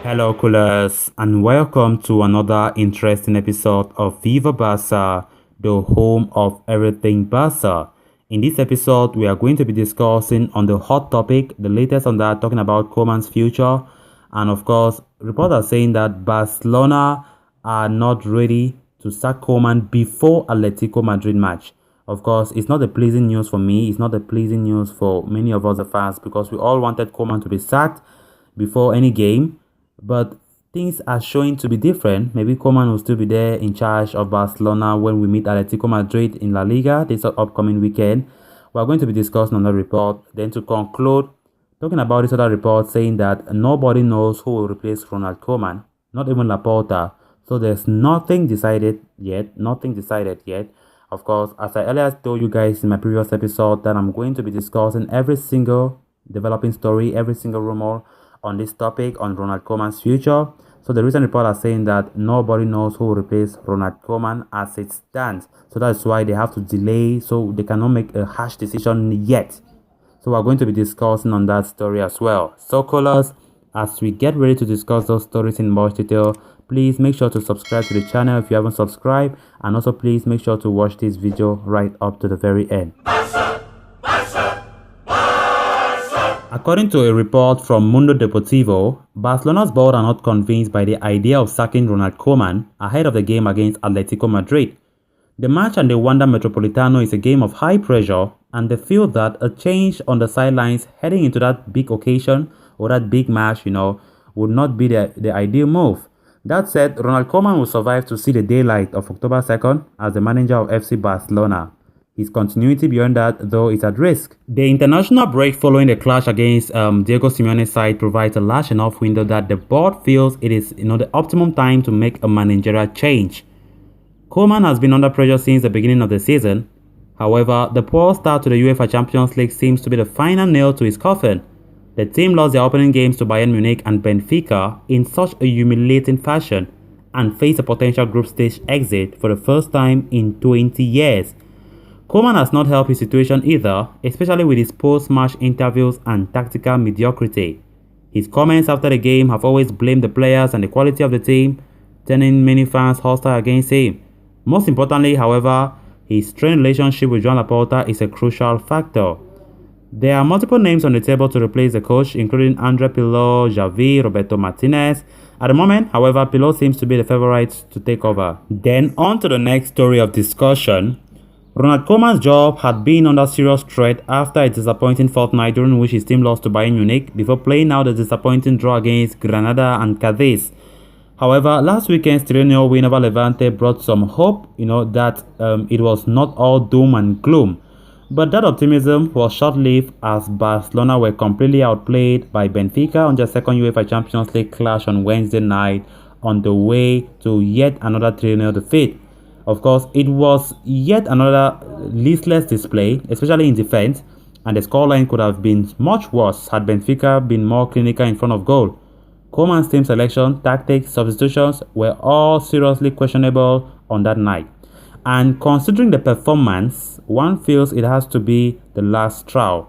Hello, coolers, and welcome to another interesting episode of Viva Barca, the home of everything Barca. In this episode, we are going to be discussing on the hot topic, the latest on that, talking about Koeman's future, and of course, reports are saying that Barcelona are not ready to sack Koeman before Atletico Madrid match. Of course, it's not a pleasing news for me. It's not a pleasing news for many of us, the fans, because we all wanted Koeman to be sacked before any game. But things are showing to be different. Maybe Koeman will still be there in charge of Barcelona when we meet Atletico Madrid in La Liga this upcoming weekend. We are going to be discussing on the report. Then to conclude, talking about this other report saying that nobody knows who will replace Ronald Koeman, not even Laporta. So there's nothing decided yet. Nothing decided yet. Of course, as I earlier told you guys in my previous episode, that I'm going to be discussing every single developing story, every single rumor on this topic on Ronald Koeman's future. So the recent report are saying that nobody knows who will replace Ronald Koeman as it stands. So that's why they have to delay, so they cannot make a harsh decision yet. So we're going to be discussing on that story as well. So callers, as we get ready to discuss those stories in more detail, please make sure to subscribe to the channel if you haven't subscribed, and also please make sure to watch this video right up to the very end. According to a report from Mundo Deportivo, Barcelona's board are not convinced by the idea of sacking Ronald Koeman ahead of the game against Atletico Madrid. The match at the Wanda Metropolitano is a game of high pressure, and they feel that a change on the sidelines heading into that big occasion or that big match, would not be the ideal move. That said, Ronald Koeman will survive to see the daylight of October 2nd as the manager of FC Barcelona. His continuity beyond that, though, is at risk. The international break following the clash against Diego Simeone's side provides a large enough window that the board feels it is the optimum time to make a managerial change. Koeman has been under pressure since the beginning of the season. However, the poor start to the UEFA Champions League seems to be the final nail to his coffin. The team lost their opening games to Bayern Munich and Benfica in such a humiliating fashion and faced a potential group stage exit for the first time in 20 years. Koeman has not helped his situation either, especially with his post-match interviews and tactical mediocrity. His comments after the game have always blamed the players and the quality of the team, turning many fans hostile against him. Most importantly, however, his strained relationship with Joan Laporta is a crucial factor. There are multiple names on the table to replace the coach, including Andre Pirlo, Xavi, Roberto Martinez. At the moment, however, Pirlo seems to be the favorite to take over. Then on to the next story of discussion. Ronald Koeman's job had been under serious threat after a disappointing fortnight during which his team lost to Bayern Munich before playing out a disappointing draw against Granada and Cadiz. However, last weekend's 3-0 win over Levante brought some hope, that it was not all doom and gloom. But that optimism was short-lived as Barcelona were completely outplayed by Benfica on their second UEFA Champions League clash on Wednesday night on the way to yet another 3-0 defeat. Of course, it was yet another listless display, especially in defense, and the scoreline could have been much worse had Benfica been more clinical in front of goal. Koeman's team selection, tactics, substitutions were all seriously questionable on that night. And considering the performance, one feels it has to be the last straw.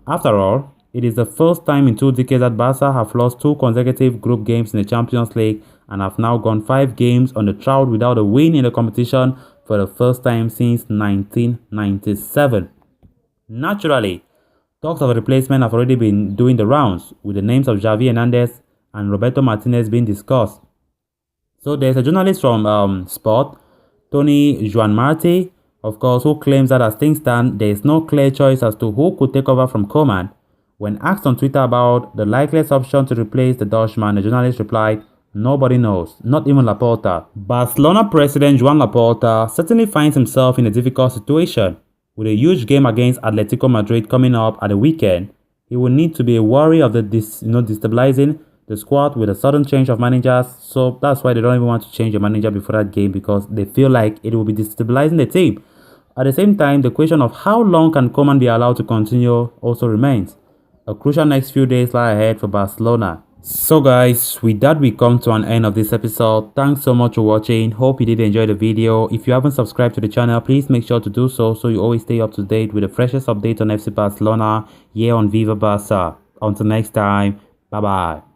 After all, it is the first time in 2 decades that Barca have lost 2 consecutive group games in the Champions League and have now gone 5 games on the trot without a win in the competition for the first time since 1997. Naturally, talks of a replacement have already been doing the rounds, with the names of Xavi Hernandez and Roberto Martinez being discussed. So there's a journalist from Sport, Tony Juan Marti, of course, who claims that as things stand, there is no clear choice as to who could take over from Koeman. When asked on Twitter about the likeliest option to replace the Dutchman, the journalist replied, "Nobody knows, not even Laporta." Barcelona president Joan Laporta certainly finds himself in a difficult situation. With a huge game against Atletico Madrid coming up at the weekend, he will need to be wary of the destabilizing the squad with a sudden change of managers. So that's why they don't even want to change the manager before that game, because they feel like it will be destabilizing the team. At the same time, the question of how long can Koeman be allowed to continue also remains. A crucial next few days lie ahead for Barcelona. So guys, with that we come to an end of this episode. Thanks so much for watching. Hope you did enjoy the video. If you haven't subscribed to the channel, please make sure to do so you always stay up to date with the freshest update on FC Barcelona here on Viva Barca. Until next time, bye bye.